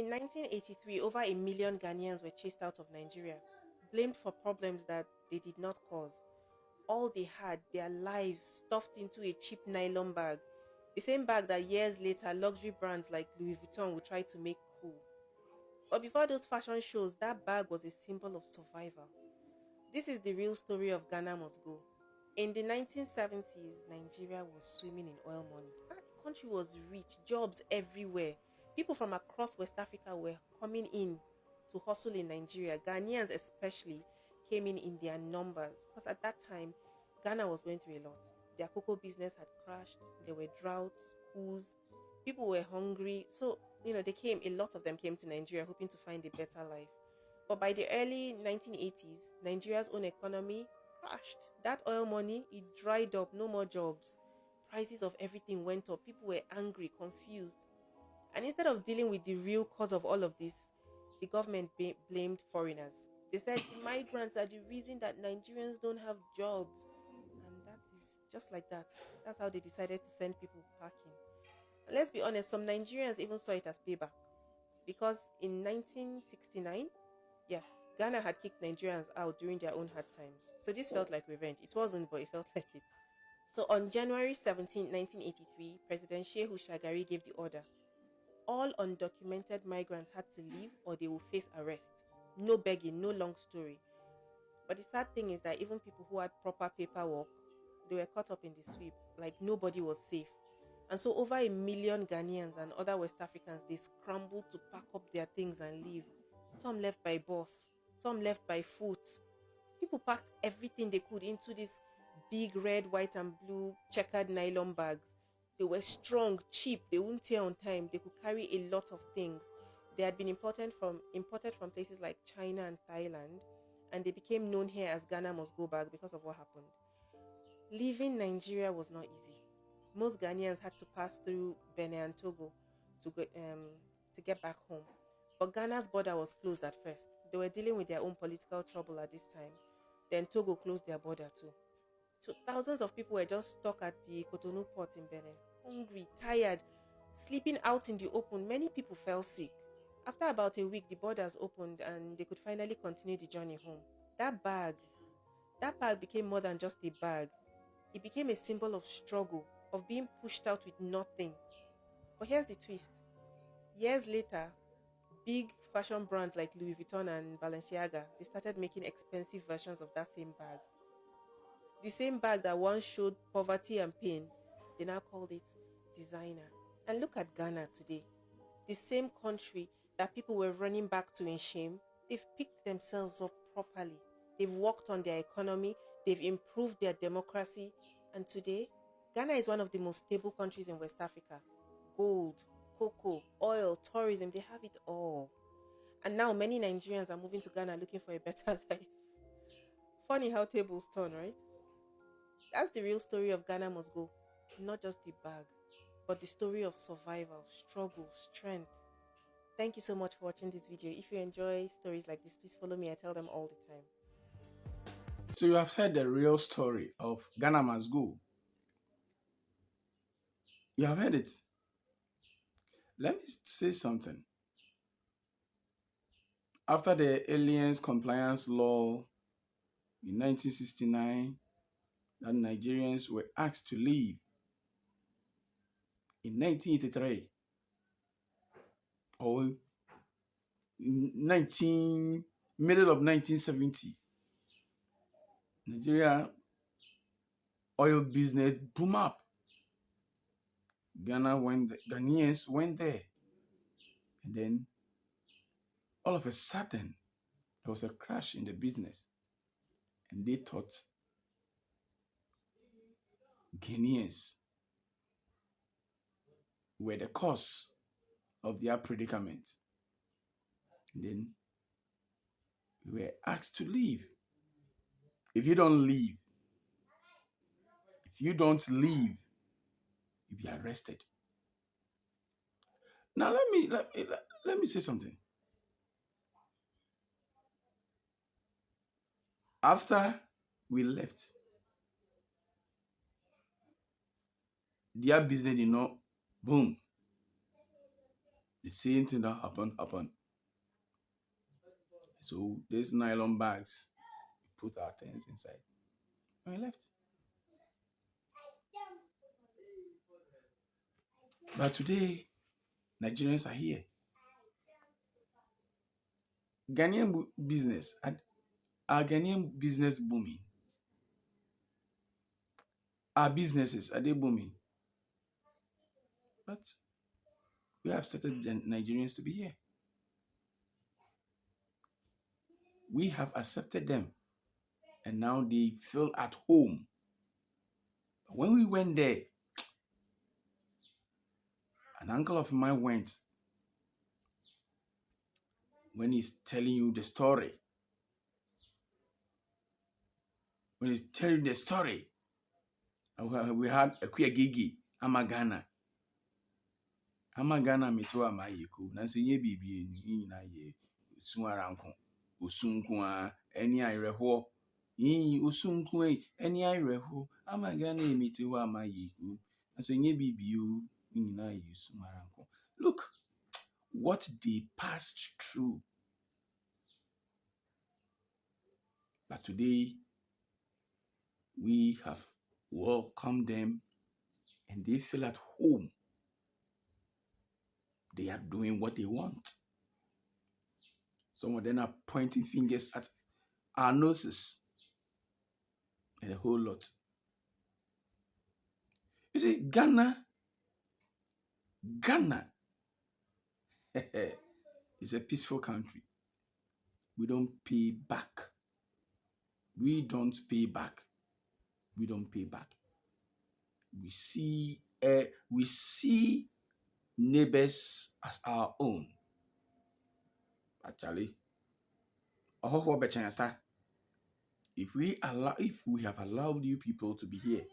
In 1983, over a million Ghanaians were chased out of Nigeria, blamed for problems that they did not cause. All they had, their lives, stuffed into a cheap nylon bag. The same bag that years later luxury brands like Louis Vuitton would try to make cool. But before those fashion shows, that bag was a symbol of survival. This is the real story of Ghana Must Go. In the 1970s, Nigeria was swimming in oil money. The country was rich, jobs everywhere. People from across West Africa were coming in to hustle in Nigeria. Ghanaians, especially, came in their numbers because at that time, Ghana was going through a lot. Their cocoa business had crashed, there were droughts, coups, people were hungry. So, they came, a lot of them came to Nigeria hoping to find a better life. But by the early 1980s, Nigeria's own economy crashed. That oil money, it dried up, no more jobs. Prices of everything went up. People were angry, confused. And instead of dealing with the real cause of all of this, the government blamed foreigners. They said the migrants are the reason that Nigerians don't have jobs. And that is just like that. That's how they decided to send people packing. And let's be honest, some Nigerians even saw it as payback because in 1969, yeah, Ghana had kicked Nigerians out during their own hard times. So this felt like revenge. It wasn't, but it felt like it. So on January 17, 1983, President Shehu Shagari gave the order. All undocumented migrants had to leave or they will face arrest. No begging, no long story. But the sad thing is that even people who had proper paperwork, they were caught up in the sweep. Like nobody was safe. And so over a million Ghanaians and other West Africans, they scrambled to pack up their things and leave. Some left by bus, some left by foot. People packed everything they could into these big red, white, and blue checkered nylon bags. They were strong, cheap, they wouldn't tear on time, they could carry a lot of things. They had been imported from places like China and Thailand, and they became known here as Ghana Must Go Back because of what happened. Leaving Nigeria was not easy. Most Ghanaians had to pass through Benin and Togo to get back home. But Ghana's border was closed at first. They were dealing with their own political trouble at this time. Then Togo closed their border too. So thousands of people were just stuck at the Cotonou port in Benin, hungry, tired, sleeping out in the open. Many people fell sick. After about a week, the borders opened and they could finally continue the journey home. That bag, that bag became more than just a bag. It became a symbol of struggle, of being pushed out with nothing. But here's the twist. Years later, big fashion brands like Louis Vuitton and Balenciaga, they started making expensive versions of that same bag. The same bag that once showed poverty and pain, they now called it designer. And look at Ghana today. The same country that people were running back to in shame, they've picked themselves up properly. They've worked on their economy, they've improved their democracy, and today, Ghana is one of the most stable countries in West Africa. Gold, cocoa, oil, tourism, they have it all. And now many Nigerians are moving to Ghana looking for a better life. Funny how tables turn, right? That's the real story of Ghana Must Go. Not just the bag, but the story of survival, struggle, strength. Thank you so much for watching this video. If you enjoy stories like this, please follow me. I tell them all the time. So you have heard the real story of Ghana Must Go. You have heard it. Let me say something. After the Aliens Compliance Law in 1969, that Nigerians were asked to leave in 1983 or in 19 middle of 1970, Nigeria oil business boom up. Ghanaians went there, and then all of a sudden there was a crash in the business, and they thought Ghanaians were the cause of their predicament. And then we were asked to leave. If you don't leave, if you don't leave, you'll be arrested. Now let me say something. After we left, their business did not boom. The same thing that happened. So these nylon bags, we put our things inside and we left. But today, Nigerians are here. Ghanaian business, our Ghanaian business booming. Our businesses, are they booming? But we have started Nigerians to be here. We have accepted them. And now they feel at home. When we went there, an uncle of mine went. When he's telling you the story, we had a queer gigi, Amagana. Amagana meto amayiku. Nanso ye bibi ni na ye suaranko. Usunkwa eni ayreho. Yi usunkwa eni ayreho. Amagana meto amayiku. Nanso ye bibi ni na ye suaranko. Look what they passed through. But today, we have welcomed them and they feel at home. They are doing what they want. Some of them are pointing fingers at our noses and a whole lot. You see, Ghana is a peaceful country. We don't pay back. We don't pay back. We don't pay back. We see neighbors as our own. Actually, if we have allowed you people to be here,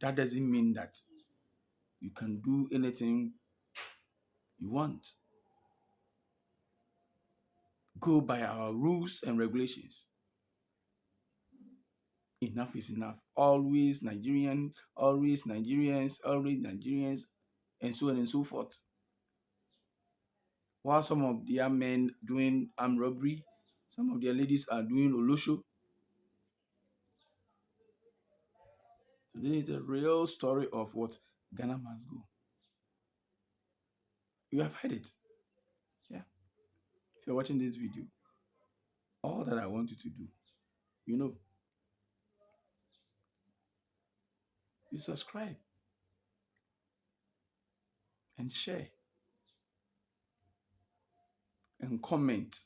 that doesn't mean that you can do anything you want. Go by our rules and regulations. Enough is enough. Always Nigerians, and so on and so forth. While some of their men doing armed robbery, some of their ladies are doing olosho. Today is a real story of what Ghana must go. You have heard it. Yeah. If you're watching this video, all that I want you to do, you subscribe and share and comment.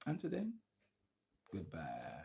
Until then, goodbye.